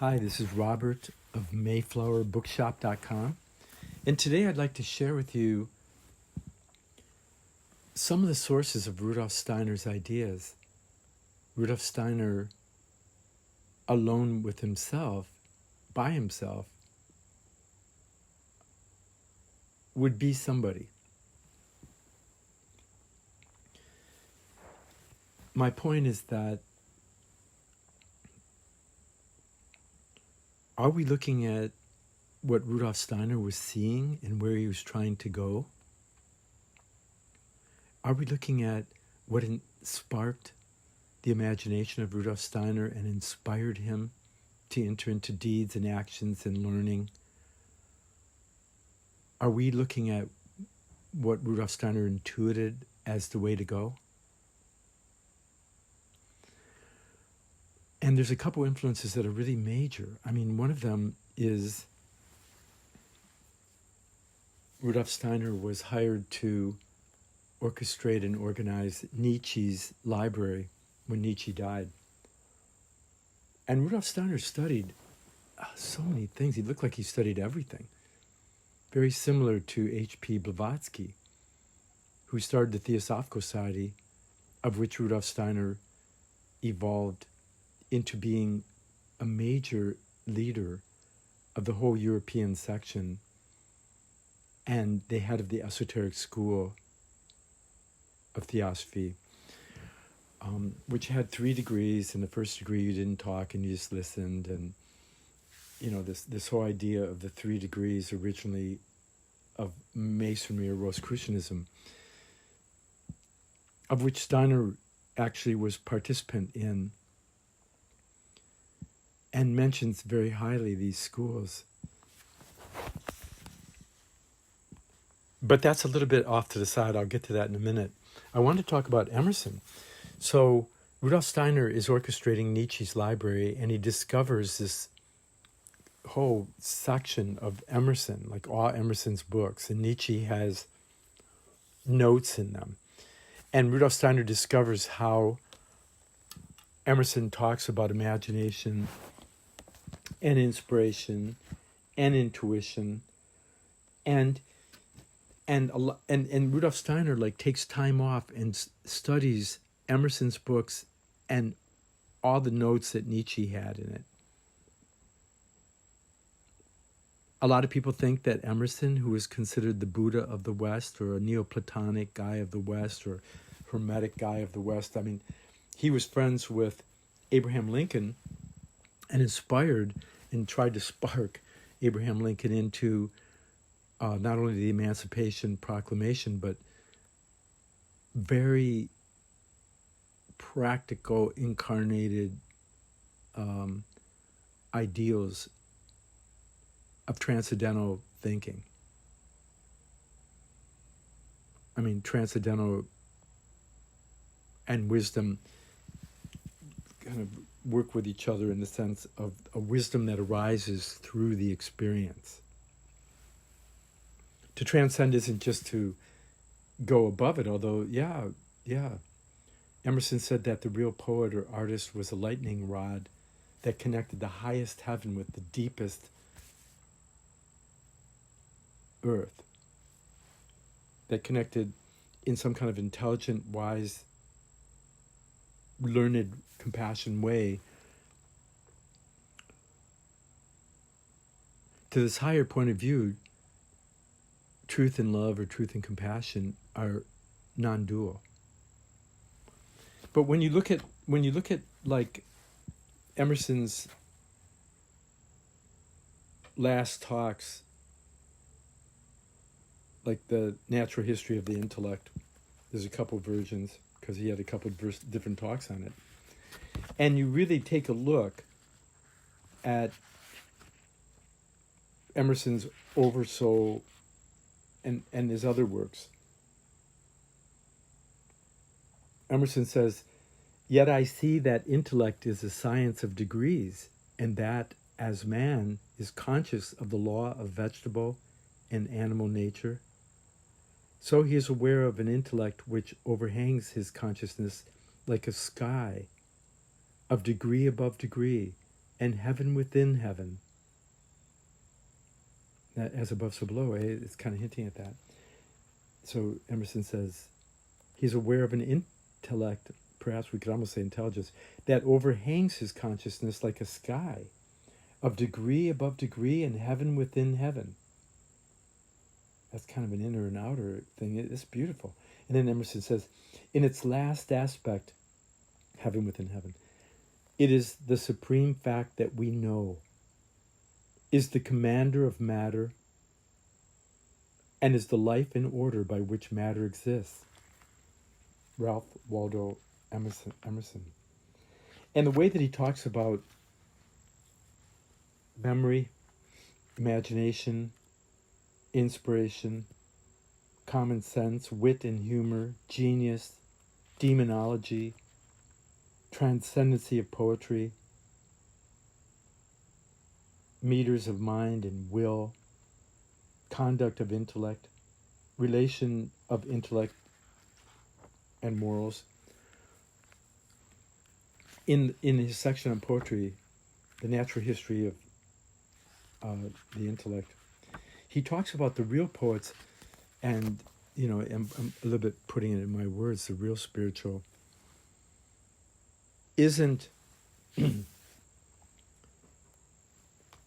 Hi, this is Robert of Mayflower, Bookshop.com. And today I'd like to share with you some of the sources of Rudolf Steiner's ideas. Rudolf Steiner, alone with himself, by himself, would be somebody. My point is that are we looking at what Rudolf Steiner was seeing and where he was trying to go? Are we looking at what sparked the imagination of Rudolf Steiner and inspired him to enter into deeds and actions and learning? Are we looking at what Rudolf Steiner intuited as the way to go? And there's a couple influences that are really major. I mean, one of them is Rudolf Steiner was hired to orchestrate and organize Nietzsche's library when Nietzsche died. And Rudolf Steiner studied so many things. He looked like he studied everything. Very similar to H.P. Blavatsdky, who started the Theosophical Society, of which Rudolf Steiner evolved into being a major leader of the whole European section and the head of the esoteric school of theosophy, which had 3 degrees. In the first degree you didn't talk and you just listened, and you know, this whole idea of the 3 degrees originally of Masonry or Rosicrucianism, of which Steiner actually was participant in, and mentions very highly these schools. But that's a little bit off to the side. I'll get to that in a minute. I want to talk about Emerson. So Rudolf Steiner is orchestrating Nietzsche's library, and he discovers this whole section of Emerson, like all Emerson's books, and Nietzsche has notes in them. And Rudolf Steiner discovers how Emerson talks about imagination and inspiration and intuition, and Rudolf Steiner takes time off and studies Emerson's books and all the notes that Nietzsche had in it. A lot of people think that Emerson, who is considered the Buddha of the West, or a Neoplatonic guy of the West, or Hermetic guy of the West, I mean, he was friends with Abraham Lincoln and inspired and tried to spark Abraham Lincoln into not only the Emancipation Proclamation, but very practical, incarnated ideals of transcendental thinking. I mean, transcendental and wisdom kind of work with each other in the sense of a wisdom that arises through the experience. To transcend isn't just to go above it, although, yeah. Emerson said that the real poet or artist was a lightning rod that connected the highest heaven with the deepest earth, that connected in some kind of intelligent, wise, learned, compassion way to this higher point of view. Truth and love, or truth and compassion, are non-dual. But when you look at like Emerson's last talks, like the Natural History of the Intellect, there's a couple versions because he had a couple of different talks on it, and you really take a look at Emerson's Oversoul and his other works. Emerson says, "Yet I see that intellect is a science of degrees, and that, as man is conscious of the law of vegetable and animal nature, so he is aware of an intellect which overhangs his consciousness like a sky of degree above degree, and heaven within heaven. That as above, so below, it's kind of hinting at that. So Emerson says, he's aware of an intellect, perhaps we could almost say intelligence, that overhangs his consciousness like a sky, of degree above degree and heaven within heaven. That's kind of an inner and outer thing. It's beautiful. And then Emerson says, in its last aspect, heaven within heaven, it is the supreme fact that we know, is the commander of matter, and is the life and order by which matter exists. Ralph Waldo Emerson. And the way that he talks about memory, imagination, inspiration, common sense, wit and humor, genius, demonology, transcendency of poetry, meters of mind and will, conduct of intellect, relation of intellect and morals. In his section on poetry, the natural history of the intellect, he talks about the real poets, and I'm a little bit putting it in my words, the real spiritual isn't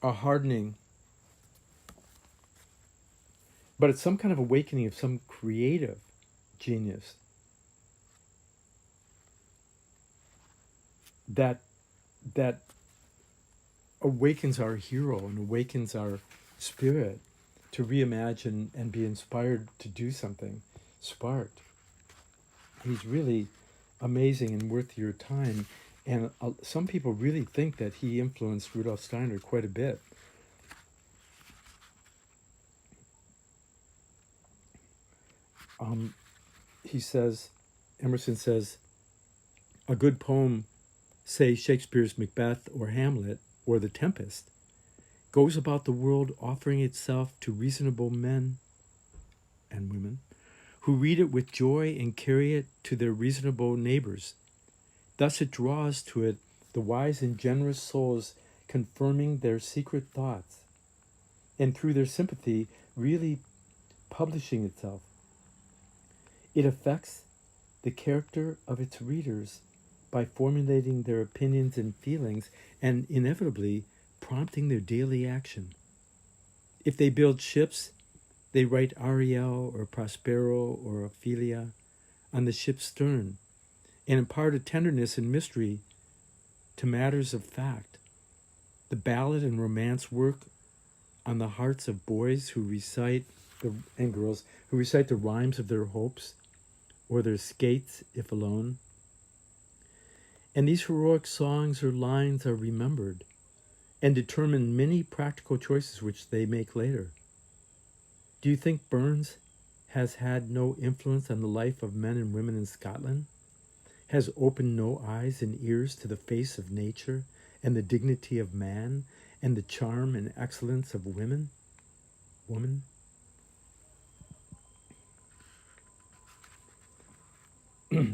a hardening, but it's some kind of awakening of some creative genius that awakens our hero and awakens our spirit to reimagine and be inspired to do something sparked. He's really amazing and worth your time. And some people really think that he influenced Rudolf Steiner quite a bit. Emerson says, a good poem, say Shakespeare's Macbeth or Hamlet or The Tempest, goes about the world offering itself to reasonable men and women who read it with joy and carry it to their reasonable neighbors. Thus it draws to it the wise and generous souls confirming their secret thoughts, and through their sympathy really publishing itself. It affects the character of its readers by formulating their opinions and feelings and inevitably prompting their daily action. If they build ships, they write Ariel or Prospero or Ophelia on the ship's stern and impart a tenderness and mystery to matters of fact. The ballad and romance work on the hearts of boys who recite and girls who recite the rhymes of their hopes or their skates if alone. And these heroic songs or lines are remembered and determine many practical choices which they make later. Do you think Burns has had no influence on the life of men and women in Scotland? Has opened no eyes and ears to the face of nature and the dignity of man and the charm and excellence of woman?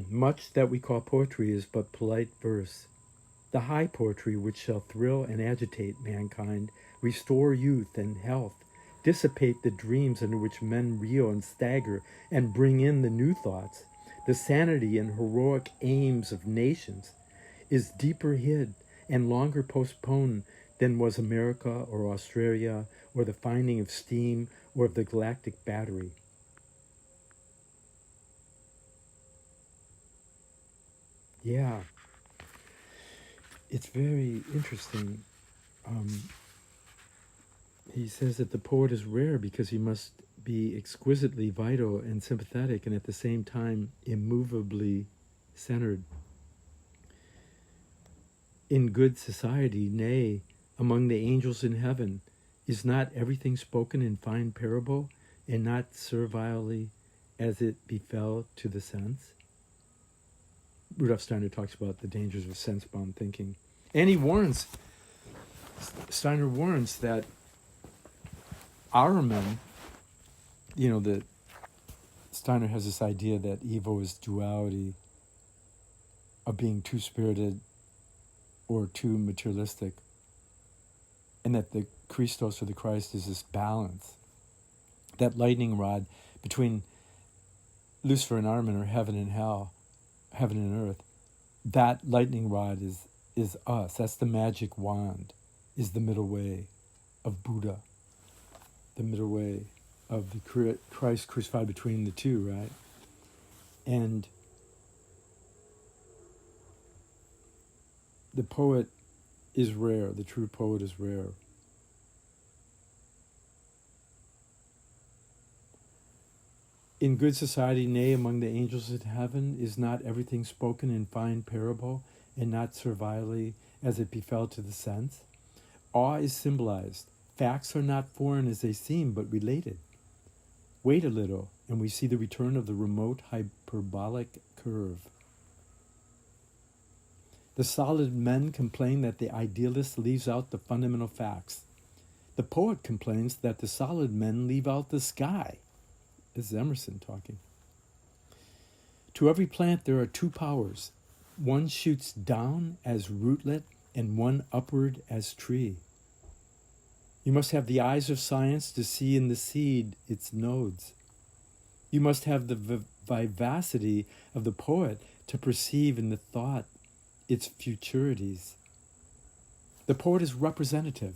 Much that we call poetry is but polite verse. The high poetry which shall thrill and agitate mankind, restore youth and health, dissipate the dreams under which men reel and stagger, and bring in the new thoughts, the sanity and heroic aims of nations, is deeper hid and longer postponed than was America or Australia or the finding of steam or of the galactic battery. Yeah, it's very interesting. He says that the poet is rare because he must be exquisitely vital and sympathetic and at the same time immovably centered. In good society, nay, among the angels in heaven, is not everything spoken in fine parable and not servilely as it befell to the sense? Rudolf Steiner talks about the dangers of sense-bound thinking. And Steiner warns that our men, that Steiner has this idea that evil is duality of being too spirited or too materialistic and that the Christos or the Christ is this balance, that lightning rod between Lucifer and Armin, or heaven and hell, heaven and earth. That lightning rod is us. That's the magic wand, is the middle way of Buddha, the middle way of the Christ crucified between the two, right? And the poet is rare. The true poet is rare. In good society, nay, among the angels in heaven, is not everything spoken in fine parable, and not servilely as it befell to the sense? Awe is symbolized. Facts are not foreign as they seem, but related. Wait a little, and we see the return of the remote hyperbolic curve. The solid men complain that the idealist leaves out the fundamental facts. The poet complains that the solid men leave out the sky. This is Emerson talking. To every plant there are two powers. One shoots down as rootlet, and one upward as tree. You must have the eyes of science to see in the seed its nodes. You must have the vivacity of the poet to perceive in the thought its futurities. The poet is representative,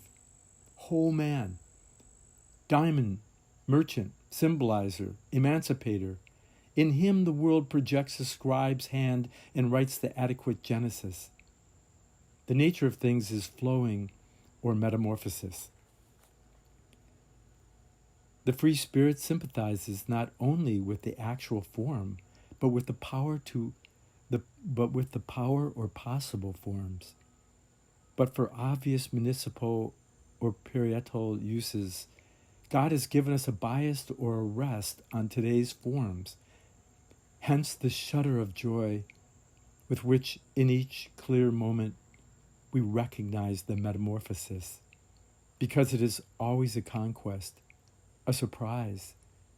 whole man, diamond, merchant, symbolizer, emancipator. In him the world projects a scribe's hand and writes the adequate genesis. The nature of things is flowing or metamorphosis. The free spirit sympathizes not only with the actual form, but with the power or possible forms. But for obvious municipal or parietal uses, God has given us a bias or a rest on today's forms. Hence the shudder of joy with which in each clear moment we recognize the metamorphosis, because it is always a conquest, a surprise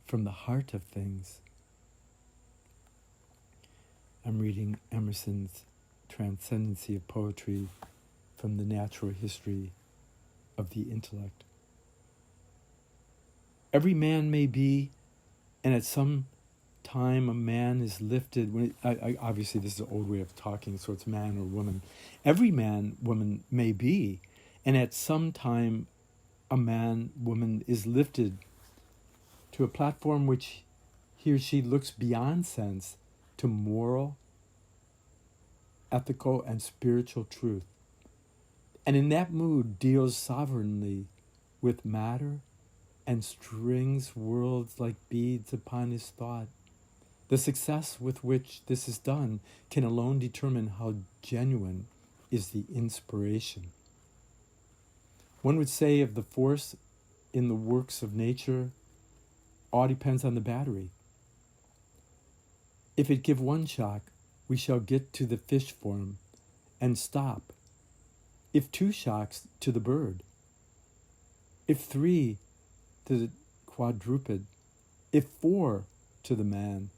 from the heart of things. I'm reading Emerson's Transcendency of Poetry from the Natural History of the Intellect. Every man may be, and at some time a man is lifted. Obviously, this is an old way of talking, so it's man or woman. Every man, woman may be, and at some time a man, woman is lifted to a platform which he or she looks beyond sense to moral, ethical, and spiritual truth. And in that mood deals sovereignly with matter and strings worlds like beads upon his thought. The success with which this is done can alone determine how genuine is the inspiration. One would say of the force in the works of nature, all depends on the battery. If it give one shock, we shall get to the fish form and stop. If two shocks, to the bird. If three, to the quadruped. If four, to the man.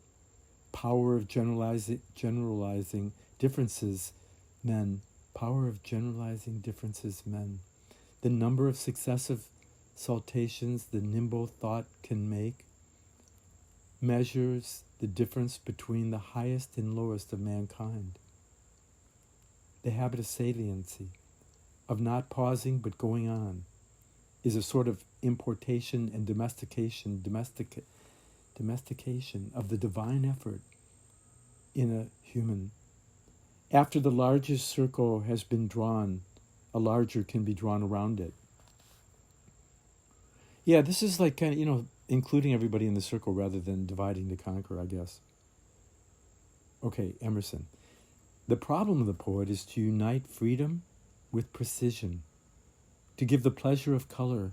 Power of generalizing differences, men. Power of generalizing differences, men. The number of successive saltations the nimble thought can make measures the difference between the highest and lowest of mankind. The habit of saliency, of not pausing but going on, is a sort of importation and domestication of the divine effort in a human. After the largest circle has been drawn, a larger can be drawn around it. Yeah, this is like kind of, including everybody in the circle rather than dividing to conquer, I guess. Okay, Emerson. The problem of the poet is to unite freedom with precision, to give the pleasure of color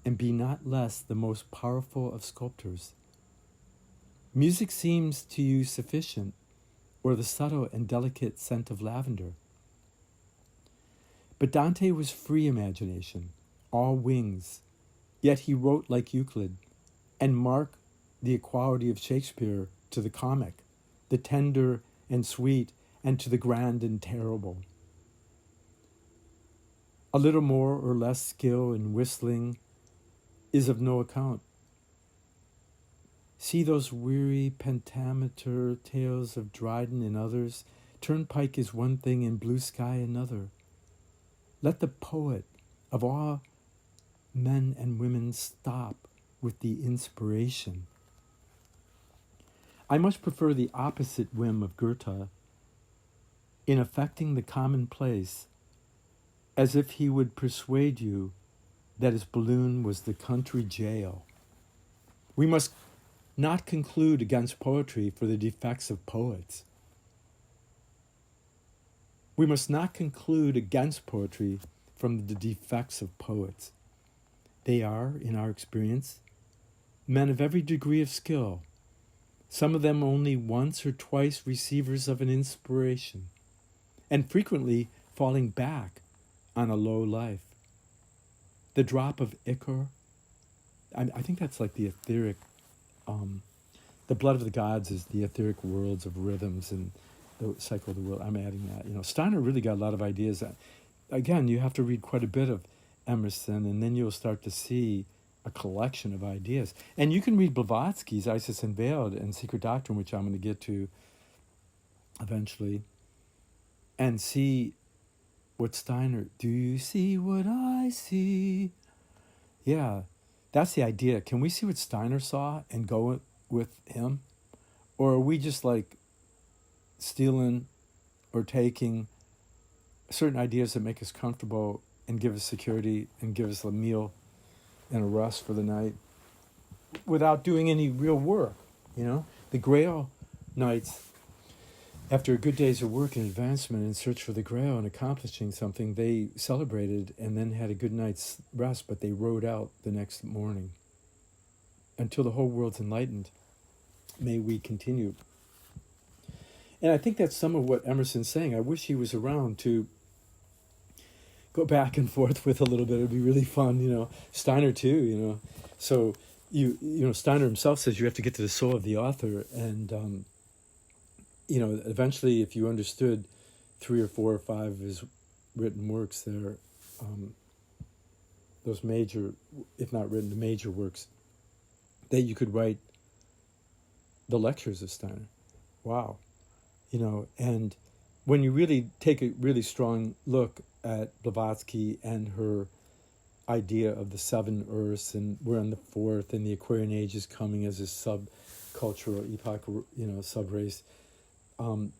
and be not less the most powerful of sculptors. Music seems to you sufficient, or the subtle and delicate scent of lavender. But Dante was free imagination, all wings, yet he wrote like Euclid, and mark the equality of Shakespeare to the comic, the tender and sweet, and to the grand and terrible. A little more or less skill in whistling is of no account. See those weary pentameter tales of Dryden and others. Turnpike is one thing and blue sky another. Let the poet of all men and women stop with the inspiration. I much prefer the opposite whim of Goethe in affecting the commonplace, as if he would persuade you that his balloon was the country jail. We must not conclude against poetry for the defects of poets. We must not conclude against poetry from the defects of poets. They are, in our experience, men of every degree of skill, some of them only once or twice receivers of an inspiration, and frequently falling back on a low life. The drop of ichor, I think that's like the etheric, the blood of the gods is the etheric worlds of rhythms and the cycle of the world. I'm adding that. Steiner really got a lot of ideas. Again, you have to read quite a bit of Emerson, and then you'll start to see a collection of ideas. And you can read Blavatsky's Isis Unveiled and Secret Doctrine, which I'm going to get to eventually, and see what Steiner, do you see what I see? Yeah, that's the idea. Can we see what Steiner saw and go with him? Or are we just like stealing or taking certain ideas that make us comfortable and give us security and give us a meal and a rest for the night without doing any real work? The Grail Knights, after a good day's of work and advancement in search for the Grail and accomplishing something, they celebrated and then had a good night's rest, but they rode out the next morning. Until the whole world's enlightened, may we continue. And I think that's some of what Emerson's saying. I wish he was around to go back and forth with a little bit. It'd be really fun, Steiner too, So, Steiner himself says you have to get to the soul of the author, and eventually, if you understood 3 or 4 or 5 of his written works there, those major, if not written, the major works, that you could write the lectures of Steiner. Wow. And when you really take a really strong look at Blavatsky and her idea of the 7 Earths, and we're on the 4th, and the Aquarian Age is coming as a subcultural epoch, sub-race,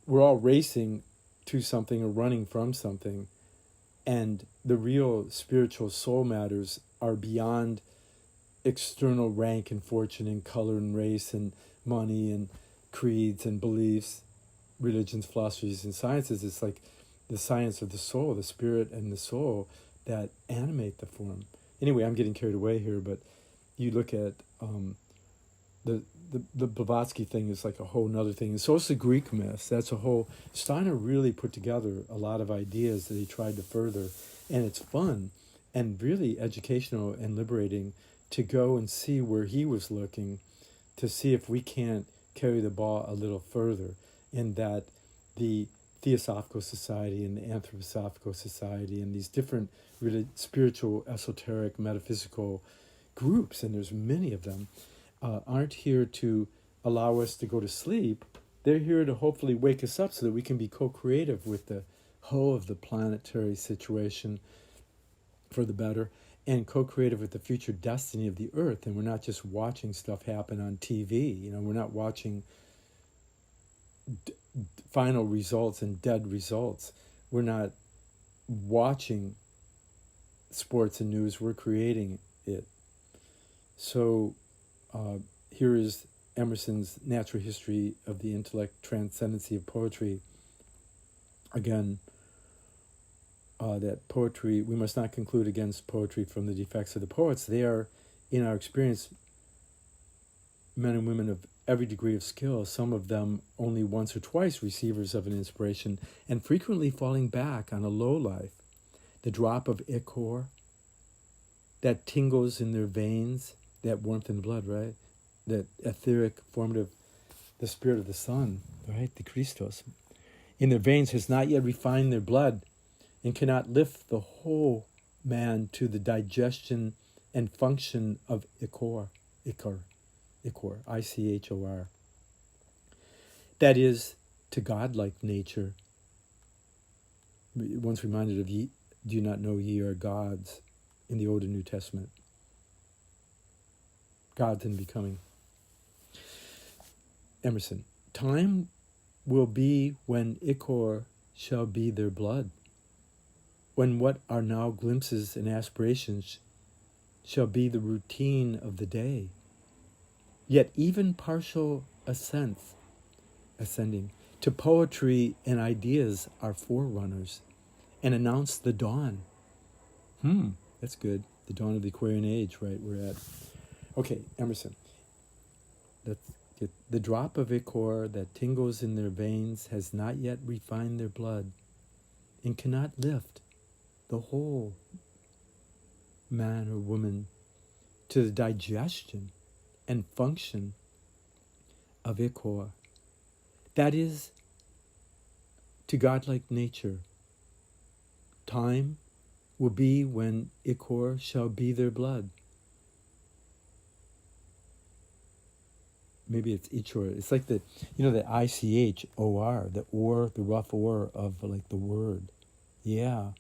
we're all racing to something or running from something, and the real spiritual soul matters are beyond external rank and fortune and color and race and money and creeds and beliefs, religions, philosophies, and sciences. It's like the science of the soul, the spirit and the soul that animate the form. Anyway, I'm getting carried away here, but you look at the Blavatsky thing is like a whole nother thing. And so is the Greek myths. That's a whole... Steiner really put together a lot of ideas that he tried to further. And it's fun and really educational and liberating to go and see where he was looking, to see if we can't carry the ball a little further, in that the Theosophical Society and the Anthroposophical Society and these different really spiritual, esoteric, metaphysical groups, and there's many of them, aren't here to allow us to go to sleep. They're here to hopefully wake us up so that we can be co-creative with the whole of the planetary situation for the better, and co-creative with the future destiny of the earth. And we're not just watching stuff happen on TV. We're not watching final results and dead results. We're not watching sports and news. We're creating it. So here is Emerson's Natural History of the Intellect, Transcendency of Poetry. Again, that poetry, we must not conclude against poetry from the defects of the poets. They are, in our experience, men and women of every degree of skill, some of them only once or twice receivers of an inspiration, and frequently falling back on a low life. The drop of ichor that tingles in their veins, that warmth in the blood, right? That etheric, formative, the spirit of the sun, right? The Christos, in their veins has not yet refined their blood and cannot lift the whole man to the digestion and function of ichor, I-C-H-O-R. That is, to godlike nature. Once reminded of ye, do you not know ye are gods in the Old and New Testament. Gods in becoming. Emerson, time will be when ichor shall be their blood, when what are now glimpses and aspirations shall be the routine of the day. Yet even partial ascending to poetry and ideas are forerunners and announce the dawn. That's good. The dawn of the Aquarian age, right? We're at. Okay, Emerson. The drop of ichor that tingles in their veins has not yet refined their blood and cannot lift the whole man or woman to the digestion and function of ichor. That is, to godlike nature. Time will be when ichor shall be their blood. Maybe it's ichor. It's like the I-C-H-O-R, the or, the rough or of like the word. Yeah.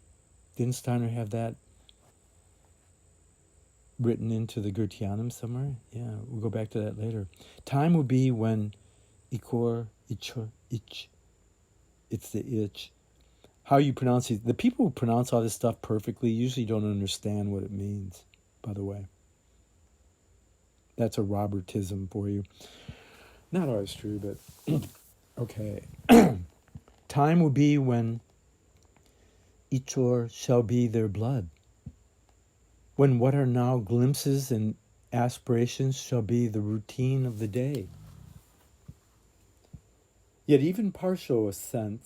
Didn't Steiner have that written into the Goetheanum somewhere? Yeah, we'll go back to that later. Time will be when ichor, it's the itch. How you pronounce it. The people who pronounce all this stuff perfectly usually don't understand what it means, by the way. That's a Robertism for you. Not always true, but okay. Time will be when ichor shall be their blood, when what are now glimpses and aspirations shall be the routine of the day. Yet even partial assent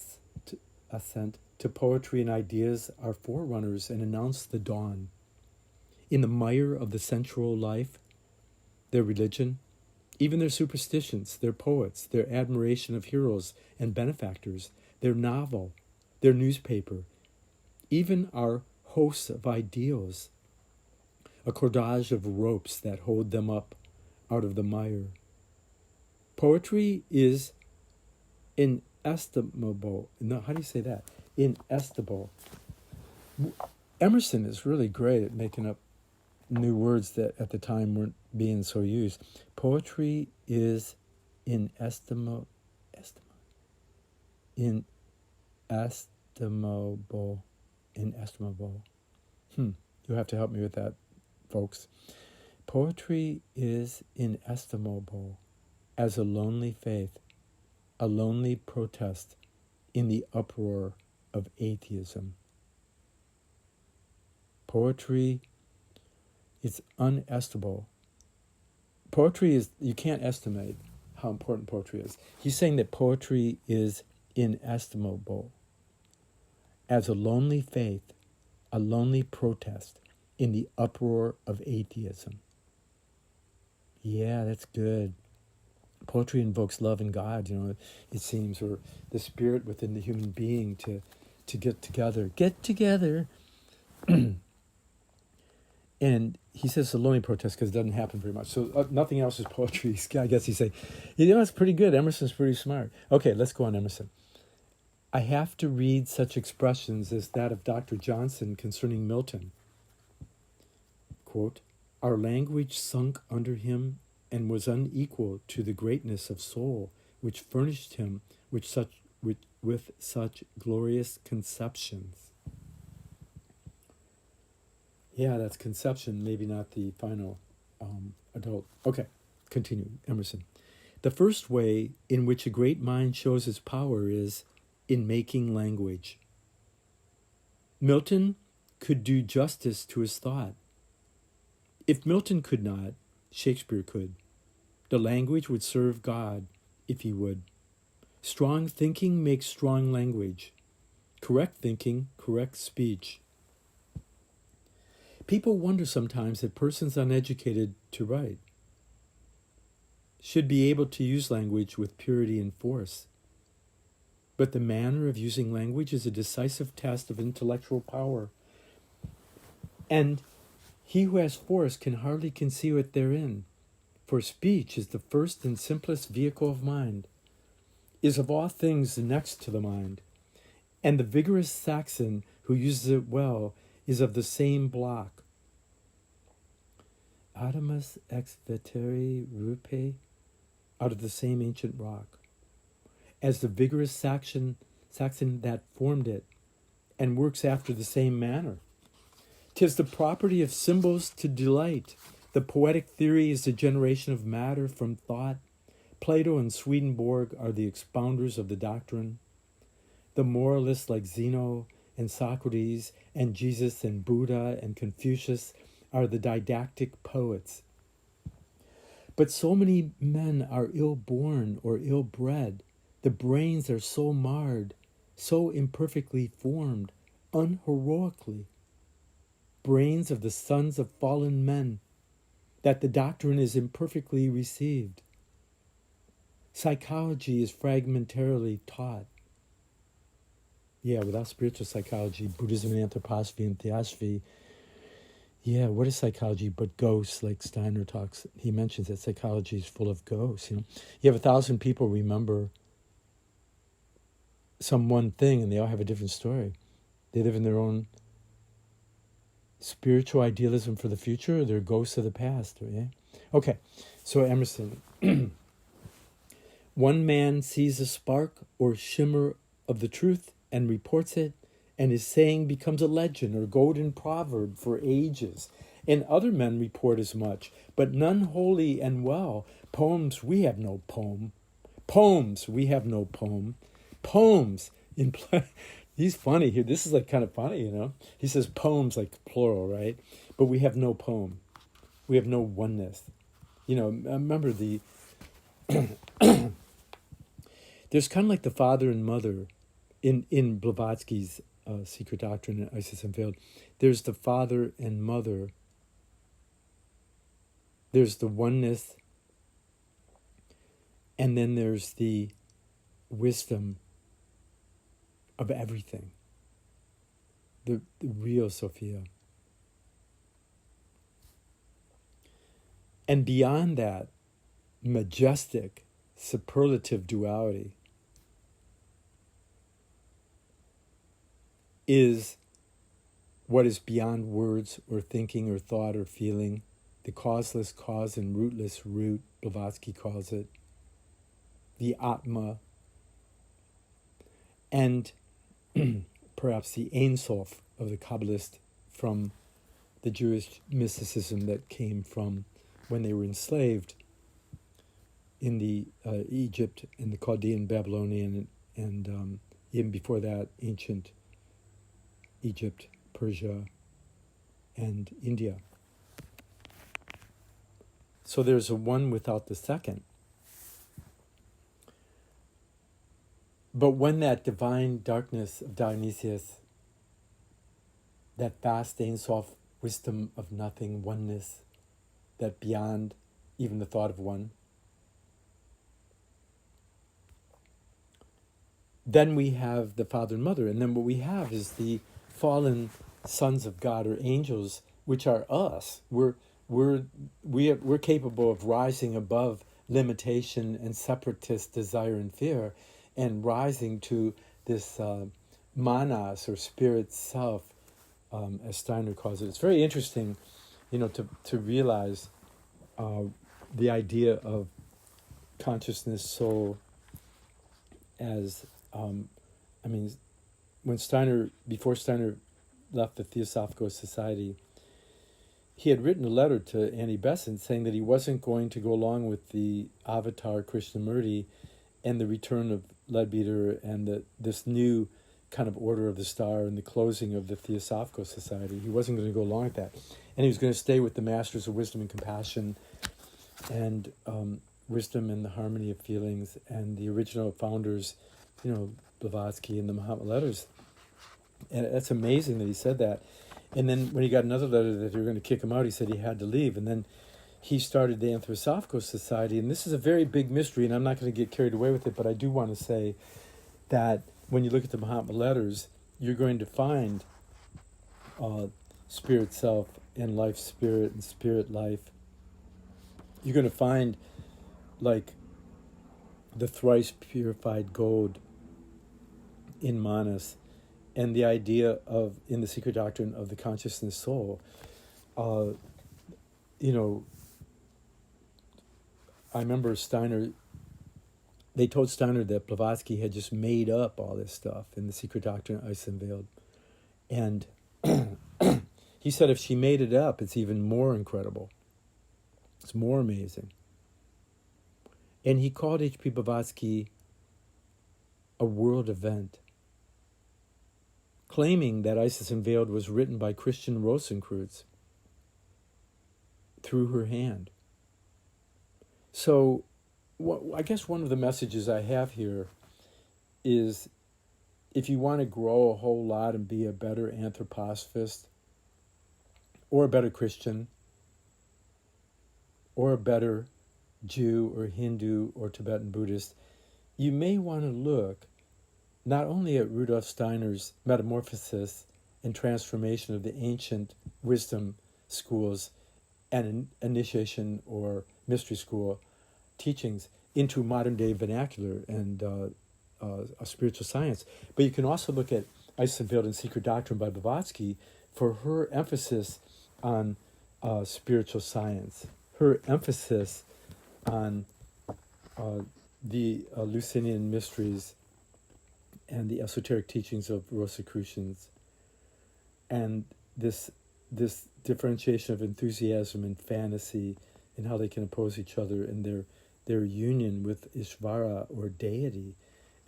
to poetry and ideas are forerunners and announce the dawn. In the mire of the sensual life, their religion, even their superstitions, their poets, their admiration of heroes and benefactors, their novel, their newspaper, even our hosts of ideals, a cordage of ropes that hold them up out of the mire. Poetry is inestimable. No, how do you say that? Inestimable. Emerson is really great at making up new words that at the time weren't being so used. Poetry is inestimable. You'll have to help me with that, folks. Poetry is inestimable as a lonely faith, a lonely protest in the uproar of atheism. Poetry is unestimable. Poetry is, you can't estimate how important poetry is. He's saying that poetry is inestimable as a lonely faith, a lonely protest in the uproar of atheism. Yeah, that's good. Poetry invokes love in God, it seems, or the spirit within the human being to get together. Get together. And he says it's a lonely protest because it doesn't happen very much. So nothing else is poetry. I guess he's saying, it's pretty good. Emerson's pretty smart. Okay, let's go on Emerson. I have to read such expressions as that of Dr. Johnson concerning Milton. Quote, our language sunk under him and was unequal to the greatness of soul which furnished him with such glorious conceptions. Yeah, that's conception, maybe not the final adult. Okay, continue, Emerson. The first way in which a great mind shows its power is in making language. Milton could do justice to his thought. If Milton could not, Shakespeare could. The language would serve God if he would. Strong thinking makes strong language. Correct thinking, correct speech. People wonder sometimes that persons uneducated to write should be able to use language with purity and force. But the manner of using language is a decisive test of intellectual power. And he who has force can hardly conceal it therein, for speech is the first and simplest vehicle of mind, is of all things the next to the mind, and the vigorous Saxon who uses it well is of the same block. Adamus ex veteri rupe, out of the same ancient rock, as the vigorous Saxon that formed it, and works after the same manner. 'Tis the property of symbols to delight. The poetic theory is the generation of matter from thought. Plato and Swedenborg are the expounders of the doctrine. The moralists like Zeno and Socrates and Jesus and Buddha and Confucius are the didactic poets. But so many men are ill-born or ill-bred. The brains are so marred, so imperfectly formed, unheroically. Brains of the sons of fallen men, that the doctrine is imperfectly received. Psychology is fragmentarily taught. Yeah, without spiritual psychology, Buddhism and anthroposophy and theosophy, yeah, what is psychology but ghosts, like Steiner talks? He mentions that psychology is full of ghosts. You have 1,000 people remember some one thing, and they all have a different story. They live in their own spiritual idealism for the future, or they're ghosts of the past. Right? Okay, so Emerson. One man sees a spark or shimmer of the truth and reports it, and his saying becomes a legend or golden proverb for ages. And other men report as much, but none holy and well. Poems, we have no poem. Poems, we have no poem. Poems, in he's funny here. This is like kind of funny, He says poems like plural, right? But we have no poem. We have no oneness. I remember there's kind of like the father and mother in Blavatsky's Secret Doctrine and Isis Unveiled. There's the father and mother. There's the oneness. And then there's the wisdom of everything. The real Sophia. And beyond that, majestic, superlative duality is what is beyond words or thinking or thought or feeling, the causeless cause and rootless root, Blavatsky calls it, the Atma, and perhaps the Ein Sof of the Kabbalist from the Jewish mysticism that came from when they were enslaved in the Egypt and the Chaldean, Babylonian, and even before that, ancient Egypt, Persia, and India. So there's a one without the second. But when that divine darkness of Dionysius, that vast Ein Sof wisdom of nothing, oneness, that beyond even the thought of one, then we have the father and mother. And then what we have is the fallen sons of God or angels, which are us. We're capable of rising above limitation and separatist desire and fear, and rising to this manas or spirit self, as Steiner calls it. It's very interesting, to realize the idea of consciousness, soul, as before Steiner left the Theosophical Society, he had written a letter to Annie Besant saying that he wasn't going to go along with the Avatar Krishnamurti and the return of Leadbeater and this new kind of order of the star and the closing of the Theosophical Society. He wasn't going to go along with that. And he was going to stay with the Masters of Wisdom and Compassion and wisdom and the harmony of feelings and the original founders, Blavatsky and the Mahatma Letters. And that's amazing that he said that. And then when he got another letter that they were going to kick him out, he said he had to leave. And then he started the Anthroposophical Society. And this is a very big mystery, and I'm not going to get carried away with it, but I do want to say that when you look at the Mahatma Letters, you're going to find spirit self and life spirit and spirit life, you're going to find like the thrice purified gold in Manas, and the idea of, in the secret doctrine of the consciousness soul. You know, I remember Steiner, they told Steiner that Blavatsky had just made up all this stuff in the secret doctrine of Unveiled. And he said if she made it up, it's even more incredible. It's more amazing. And he called H.P. Blavatsky a world event, claiming that Isis Unveiled was written by Christian Rosenkreuz through her hand. So I guess one of the messages I have here is, if you want to grow a whole lot and be a better anthroposophist, or a better Christian, or a better Jew or Hindu or Tibetan Buddhist, you may want to look not only at Rudolf Steiner's metamorphosis and transformation of the ancient wisdom schools and initiation or mystery school teachings into modern day vernacular and a spiritual science, but you can also look at Isis Unveiled and Secret Doctrine by Blavatsky for her emphasis on spiritual science, her emphasis on the Lucinian mysteries and the esoteric teachings of Rosicrucians, and this differentiation of enthusiasm and fantasy and how they can oppose each other in their union with Ishvara or deity,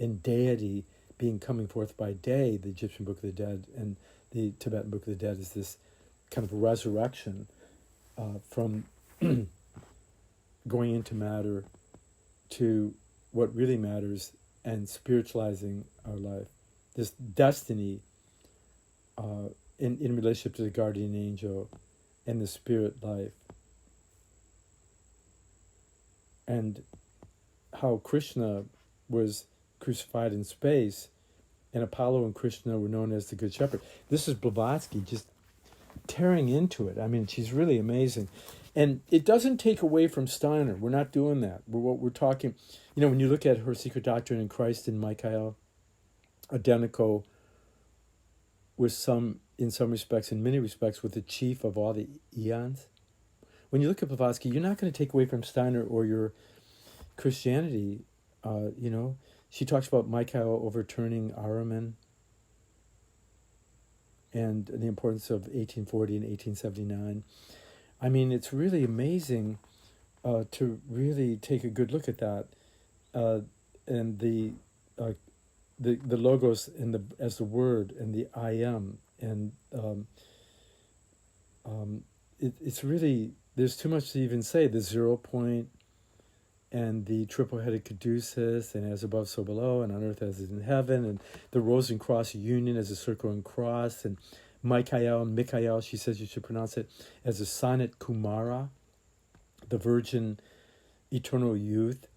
and deity being coming forth by day, the Egyptian Book of the Dead and the Tibetan Book of the Dead is this kind of resurrection from going into matter to what really matters and spiritualizing our life. This destiny in relationship to the guardian angel and the spirit life. And how Krishna was crucified in space, and Apollo and Krishna were known as the Good Shepherd. This is Blavatsky just tearing into it. I mean, she's really amazing. And it doesn't take away from Steiner. We're not doing that. We're talking, you know, when you look at her Secret Doctrine in Christ and Michael, identical with in some respects, in many respects, with the chief of all the eons. When you look at Blavatsky, you're not going to take away from Steiner or your Christianity. You know, she talks about Michael overturning Ahriman and the importance of 1840 and 1879. I mean, it's really amazing to really take a good look at that, and the logos in as the word and the I am, and it's really, there's too much to even say. The 0 point and the triple-headed caduceus, and as above so below, and on earth as in heaven, and the rose and cross union as a circle and cross, and Michael, she says you should pronounce it as a sonnet Kumara, the virgin eternal youth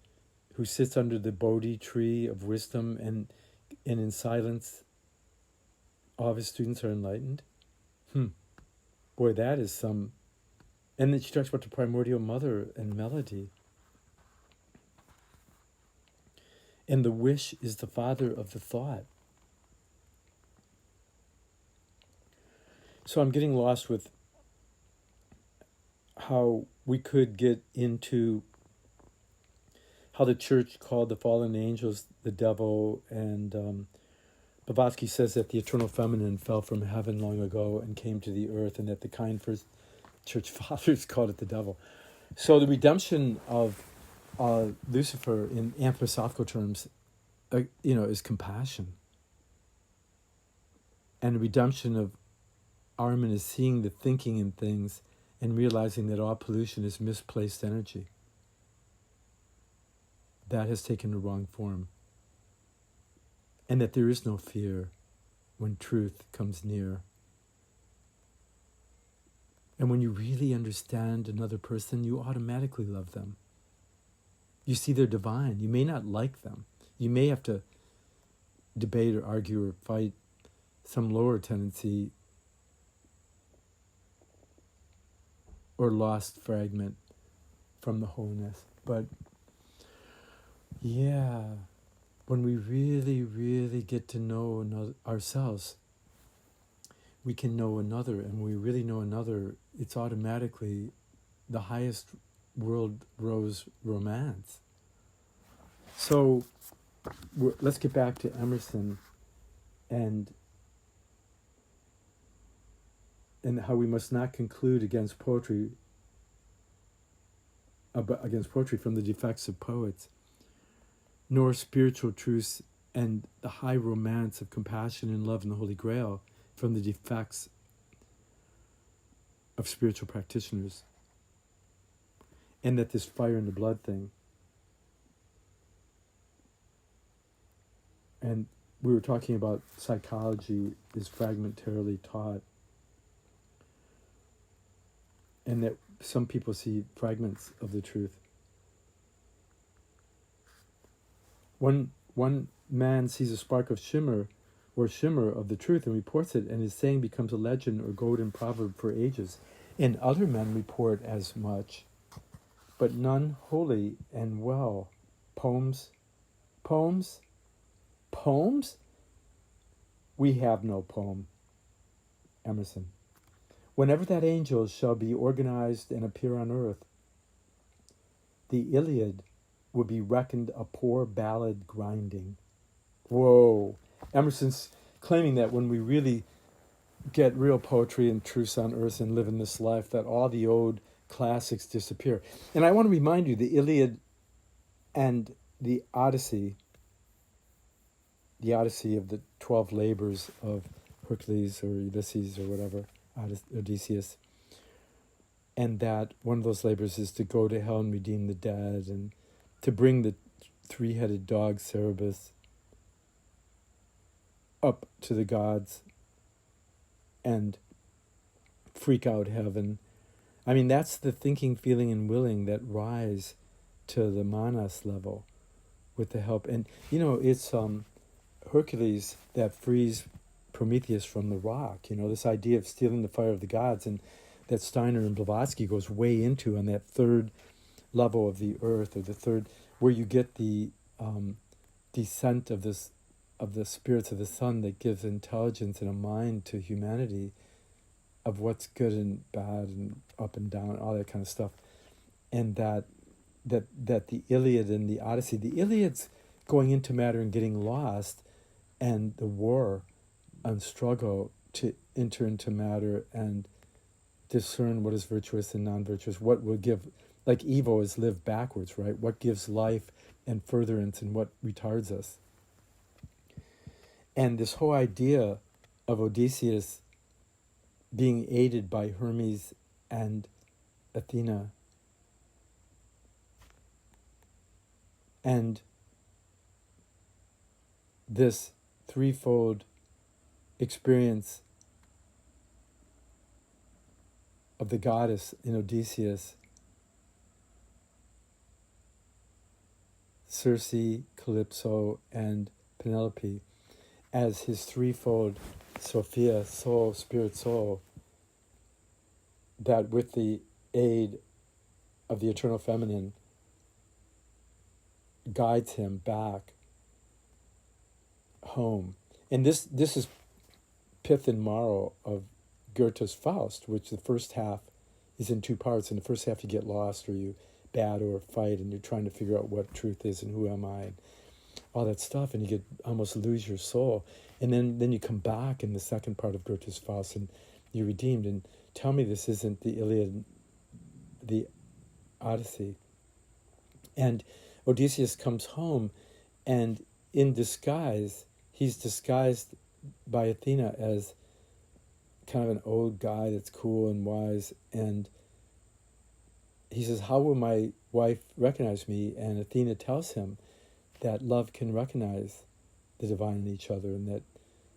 who sits under the Bodhi tree of wisdom, and in silence all of his students are enlightened. Boy, that is some. And then she talks about the primordial mother and melody. And the wish is the father of the thought. So I'm getting lost with how we could get into how the church called the fallen angels the devil, and Blavatsky says that the eternal feminine fell from heaven long ago and came to the earth, and that the kind first church fathers called it the devil. So the redemption of Lucifer in anthroposophical terms, is compassion. And the redemption of Ahriman is seeing the thinking in things and realizing that all pollution is misplaced energy. That has taken the wrong form. And that there is no fear when truth comes near. And when you really understand another person, you automatically love them. You see they're divine. You may not like them. You may have to debate or argue or fight some lower tendency or lost fragment from the wholeness. But yeah, when we really, really get to know ourselves, we can know another, and when we really know another, it's automatically the highest world rose romance. So let's get back to Emerson and how we must not conclude against poetry from the defects of poets, nor spiritual truths and the high romance of compassion and love and the Holy Grail from the defects of spiritual practitioners. And that this fire in the blood thing. And we were talking about psychology is fragmentarily taught. And that some people see fragments of the truth. One man sees a spark of shimmer of the truth and reports it, and his saying becomes a legend or golden proverb for ages. And other men report as much, but none holy and well. Poems? We have no poem. Emerson. Whenever that angel shall be organized and appear on earth, the Iliad will be reckoned a poor ballad grinding. Whoa. Emerson's claiming that when we really get real poetry and truths on earth and live in this life, that all the old classics disappear. And I want to remind you, the Iliad and the Odyssey of the 12 labors of Hercules or Ulysses or whatever, Odysseus, and that one of those labors is to go to hell and redeem the dead, and to bring the three-headed dog Cerberus up to the gods and freak out heaven. I mean, that's the thinking, feeling, and willing that rise to the manas level with the help. And, it's Hercules that frees Prometheus from the rock, this idea of stealing the fire of the gods, and that Steiner and Blavatsdky goes way into on that third level of the earth, or the third, where you get the descent of the spirits of the sun that gives intelligence and a mind to humanity of what's good and bad and up and down, all that kind of stuff. And that the Iliad and the Odyssey, the Iliad's going into matter and getting lost, and the war and struggle to enter into matter and discern what is virtuous and non-virtuous, what will give, like evil is lived backwards, right? What gives life and furtherance and what retards us. And this whole idea of Odysseus being aided by Hermes and Athena, and this threefold experience of the goddess in Odysseus, Circe, Calypso, and Penelope, as his threefold Sophia, soul, spirit, soul, that with the aid of the eternal feminine guides him back home. And this is pith and marrow of Goethe's Faust, which the first half is in two parts. In the first half you get lost, or you battle or fight, and you're trying to figure out what truth is and who am I, and all that stuff, and you get almost lose your soul. And then you come back in the second part of Goethe's Faust, and you're redeemed. And tell me this isn't the Iliad, the Odyssey. And Odysseus comes home, and in disguise, he's disguised by Athena as kind of an old guy that's cool and wise. And he says, how will my wife recognize me? And Athena tells him that love can recognize the divine in each other, and that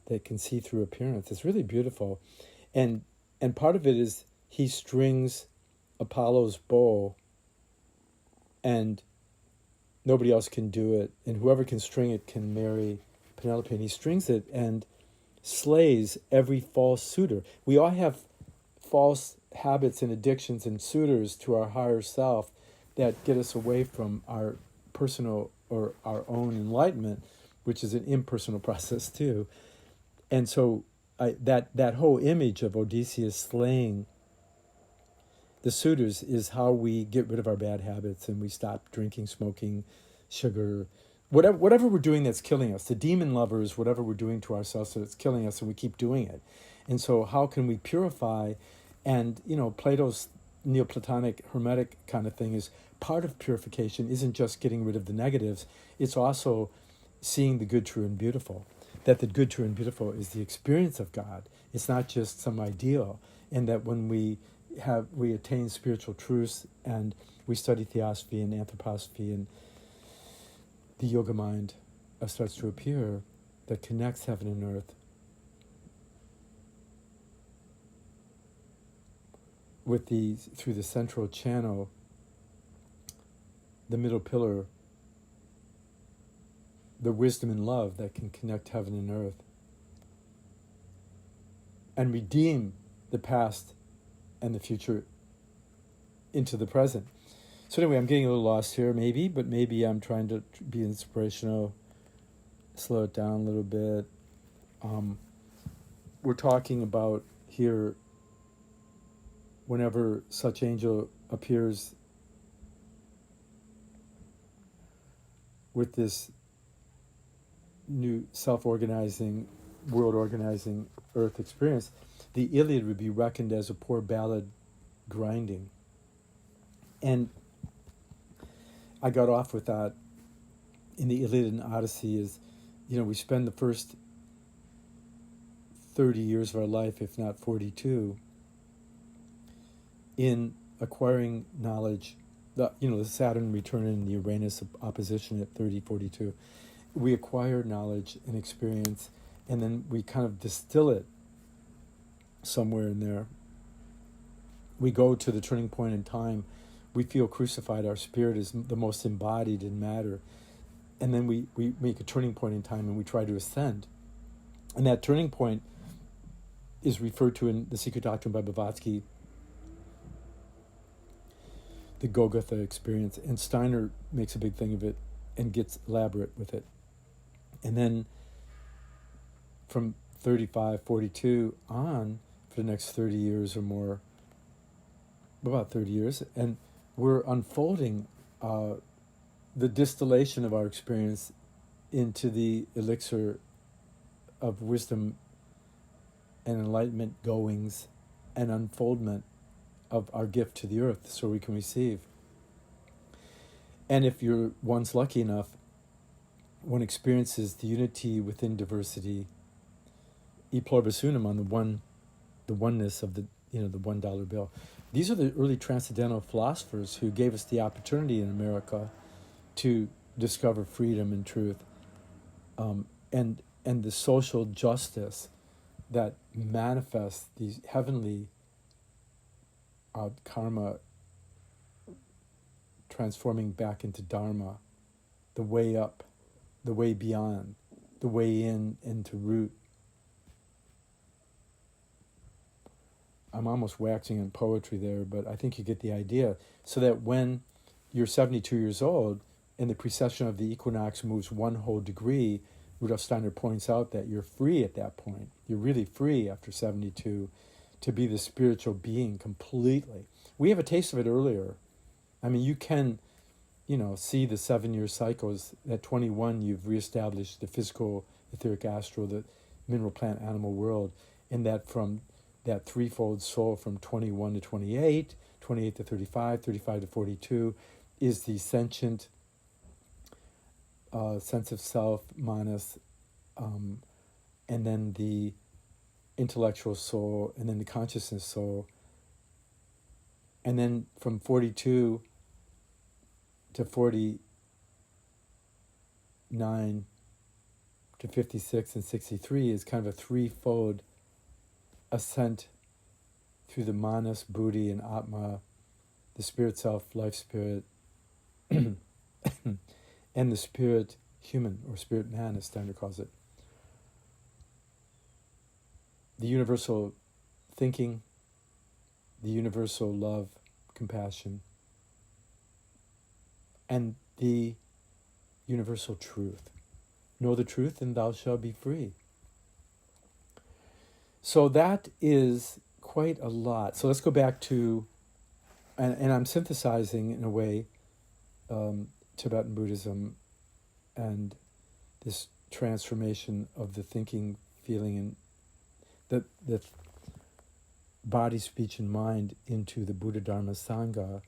they can see through appearance. It's really beautiful. And part of it is he strings Apollo's bow, and nobody else can do it. And whoever can string it can marry Penelope. And he strings it and slays every false suitor. We all have false habits and addictions and suitors to our higher self that get us away from our personal or our own enlightenment, which is an impersonal process too. And so that whole image of Odysseus slaying the suitors is how we get rid of our bad habits and we stop drinking, smoking, sugar, whatever we're doing that's killing us. The demon lovers, whatever we're doing to ourselves that's killing us, and we keep doing it. And so how can we purify? And, Plato's Neoplatonic Hermetic kind of thing is part of purification isn't just getting rid of the negatives, it's also seeing the good, true, and beautiful. That the good, true, and beautiful is the experience of God. It's not just some ideal. And that when we attain spiritual truths and we study theosophy and anthroposophy and the yoga mind starts to appear that connects heaven and earth with through the central channel, the middle pillar, the wisdom and love that can connect heaven and earth and redeem the past and the future into the present. So anyway, I'm getting a little lost here, but maybe I'm trying to be inspirational, slow it down a little bit. We're talking about here, whenever such angel appears with this new self-organizing, world-organizing earth experience, the Iliad would be reckoned as a poor ballad grinding. And I got off with that in the Iliad and Odyssey is, we spend the first 30 years of our life, if not 42, in acquiring knowledge, the Saturn return and the Uranus opposition at 30, 42. We acquire knowledge and experience, and then we kind of distill it somewhere in there. We go to the turning point in time. We feel crucified. Our spirit is the most embodied in matter. And then we make a turning point in time and we try to ascend. And that turning point is referred to in The Secret Doctrine by Blavatsdky, the Golgotha experience. And Steiner makes a big thing of it and gets elaborate with it. And then from 35, 42 on, for the next 30 years or more, about 30 years, and we're unfolding the distillation of our experience into the elixir of wisdom and enlightenment goings and unfoldment of our gift to the earth so we can receive. And if one's lucky enough, one experiences the unity within diversity, e pluribus unum, on the oneness of the $1 bill. These are the early transcendental philosophers who gave us the opportunity in America to discover freedom and truth, and the social justice that manifests these heavenly karma transforming back into dharma, the way up, the way beyond, the way in into root. I'm almost waxing in poetry there, but I think you get the idea. So that when you're 72 years old and the precession of the equinox moves 1 whole degree, Rudolf Steiner points out that you're free at that point. You're really free after 72 to be the spiritual being completely. We have a taste of it earlier. I mean, you can, see the 7-year cycles. At 21, you've reestablished the physical, etheric, astral, the mineral, plant, animal world, and that from that threefold soul from 21 to 28, 28 to 35, 35 to 42, is the sentient sense of self, manas, and then the intellectual soul, and then the consciousness soul. And then from 42 to 49 to 56 and 63 is kind of a threefold ascent through the manas, buddhi, and atma, the spirit self, life spirit, and the spirit human, or spirit man, as Steiner calls it. The universal thinking, the universal love, compassion, and the universal truth. Know the truth and thou shalt be free. So that is quite a lot. So let's go back to, and I'm synthesizing in a way Tibetan Buddhism and this transformation of the thinking, feeling, and the body, speech, and mind into the Buddha Dharma Sangha,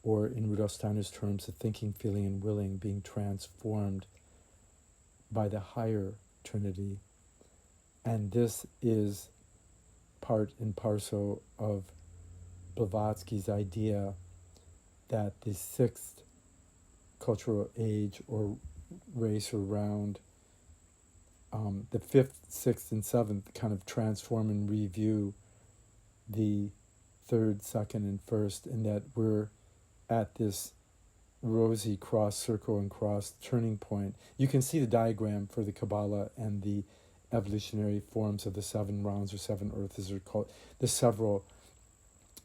or in Rudolf Steiner's terms, the thinking, feeling, and willing being transformed by the higher Trinity. And this is part and parcel of Blavatsky's idea that the sixth cultural age or race around the fifth, sixth, and seventh kind of transform and review the third, second, and first, and that we're at this rosy cross, circle, and cross turning point. You can see the diagram for the Kabbalah and the evolutionary forms of the seven rounds or seven earths, as they're called, the several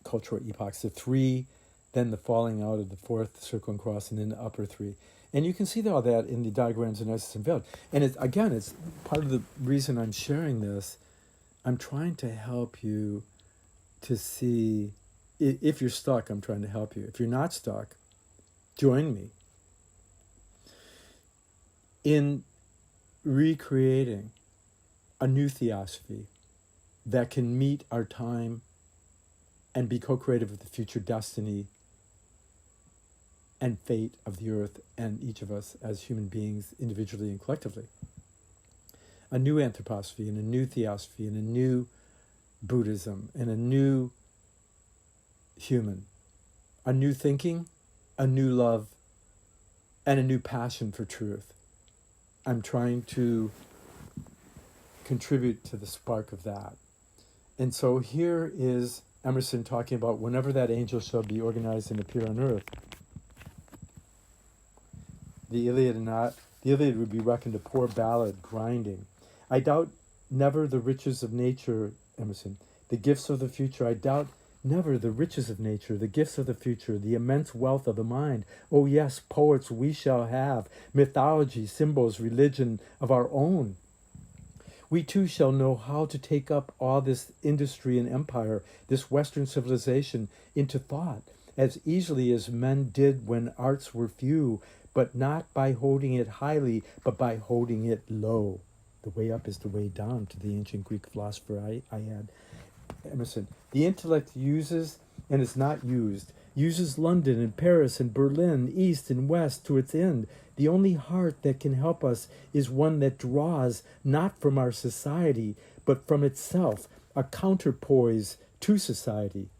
cultural epochs, the three, then the falling out of the fourth, circle and cross, and then the upper three. And you can see all that in the diagrams in Essence Unveiled. And it's part of the reason I'm sharing this. I'm trying to help you to see, if you're stuck, I'm trying to help you. If you're not stuck, join me in recreating a new theosophy that can meet our time and be co-creative with the future destiny and fate of the earth and each of us as human beings individually and collectively. A new anthroposophy and a new theosophy and a new Buddhism and a new human, a new thinking, a new love, and a new passion for truth. I'm trying to contribute to the spark of that. And so here is Emerson talking about whenever that angel shall be organized and appear on earth, the Iliad would be reckoned a poor ballad grinding. I doubt never the riches of nature, Emerson, the gifts of the future. I doubt never the riches of nature, the gifts of the future, the immense wealth of the mind. Oh yes, poets we shall have, mythology, symbols, religion of our own. We too shall know how to take up all this industry and empire, this Western civilization, into thought, as easily as men did when arts were few, but not by holding it highly, but by holding it low. The way up is the way down, to the ancient Greek philosopher I had. Emerson, the intellect uses and is not used, uses London and Paris and Berlin, east and west to its end. The only heart that can help us is one that draws not from our society, but from itself, a counterpoise to society.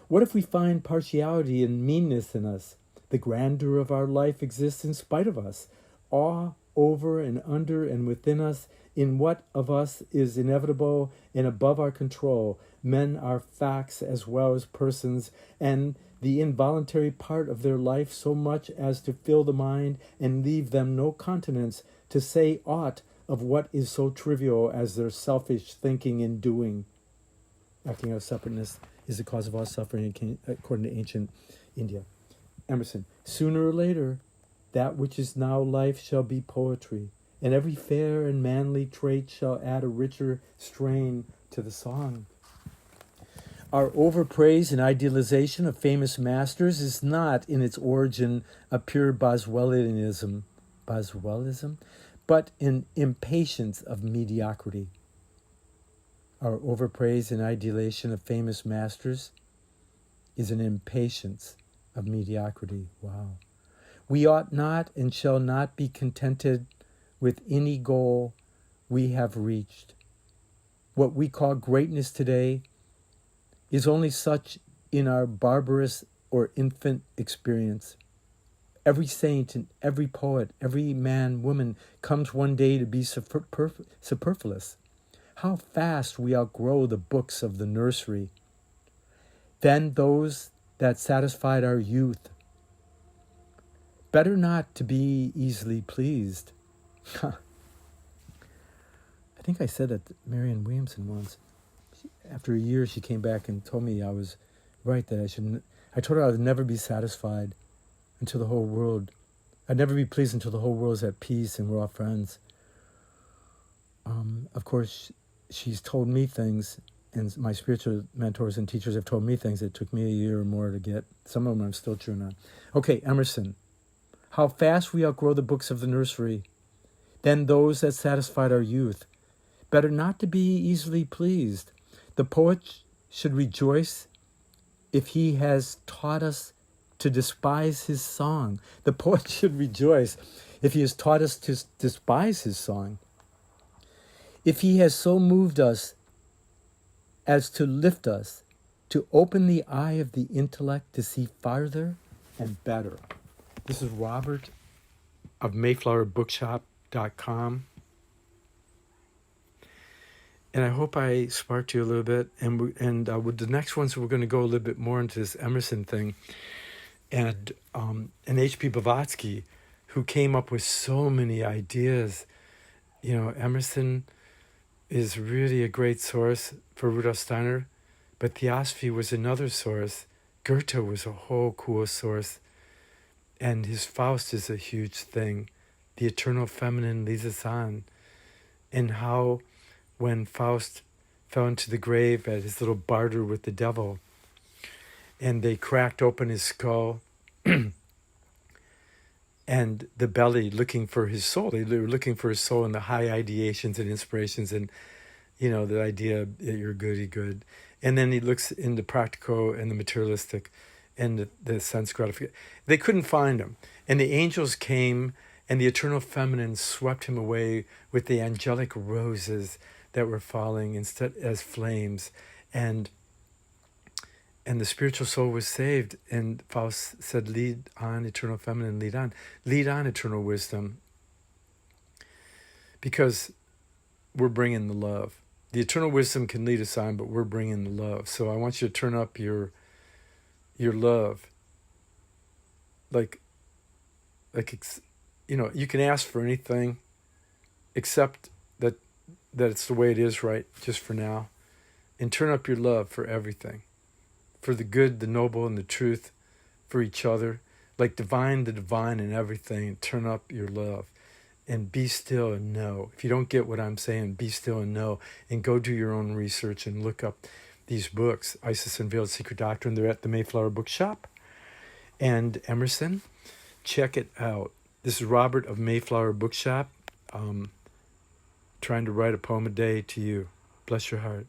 What if we find partiality and meanness in us? The grandeur of our life exists in spite of us. Awe over and under and within us, in what of us is inevitable and above our control. Men are facts as well as persons, and the involuntary part of their life so much as to fill the mind and leave them no continence to say aught of what is so trivial as their selfish thinking and doing. Acting out of separateness is the cause of all suffering, according to ancient India. Emerson, sooner or later, that which is now life shall be poetry, and every fair and manly trait shall add a richer strain to the song. Our overpraise and idealization of famous masters is not in its origin a pure Boswellianism, but an impatience of mediocrity. Our overpraise and idealization of famous masters is an impatience of mediocrity. Wow. We ought not and shall not be contented with any goal we have reached. What we call greatness today is only such in our barbarous or infant experience. Every saint and every poet, every man, woman comes one day to be superfluous. How fast we outgrow the books of the nursery. Then those that satisfied our youth. Better not to be easily pleased. I think I said that to Marianne Williamson once. after a year, she came back and told me I was right, that I told her I would never be satisfied until the whole world, I'd never be pleased until the whole world is at peace and we're all friends. Of course, she's told me things, and my spiritual mentors and teachers have told me things that took me a year or more to get. Some of them I'm still chewing on. Okay, Emerson. How fast we outgrow the books of the nursery, then those that satisfied our youth. Better not to be easily pleased. The poet should rejoice if he has taught us to despise his song. The poet should rejoice if he has taught us to despise his song. If he has so moved us as to lift us, to open the eye of the intellect to see farther and better. This is Robert of Mayflower.bookshop.com. And I hope I sparked you a little bit. And with the next ones, we're going to go a little bit more into this Emerson thing. And H.P. Blavatsky, who came up with so many ideas. You know, Emerson is really a great source for Rudolf Steiner, but Theosophy was another source. Goethe was a whole cool source. And his Faust is a huge thing. The eternal feminine leads us on. And how when Faust fell into the grave at his little barter with the devil, and they cracked open his skull, and the belly looking for his soul. They were looking for his soul in the high ideations and inspirations and, you know, the idea that you're goody good. And then he looks in the practical and the materialistic and the sense gratification. They couldn't find him. And the angels came, and the eternal feminine swept him away with the angelic roses that were falling instead as flames. And the spiritual soul was saved. And Faust said, lead on, eternal feminine, lead on. Lead on, eternal wisdom. Because we're bringing the love. The eternal wisdom can lead us on, but we're bringing the love. So I want you to turn up your love. Like, you know, you can ask for anything except that it's the way it is right just for now. And turn up your love for everything. For the good, the noble, and the truth, for each other. Like the divine in everything. Turn up your love. And be still and know. If you don't get what I'm saying, be still and know. And go do your own research and look up these books. Isis Unveiled, Secret Doctrine. They're at the Mayflower Bookshop. And Emerson, check it out. This is Robert of Mayflower Bookshop. Trying to write a poem a day to you. Bless your heart.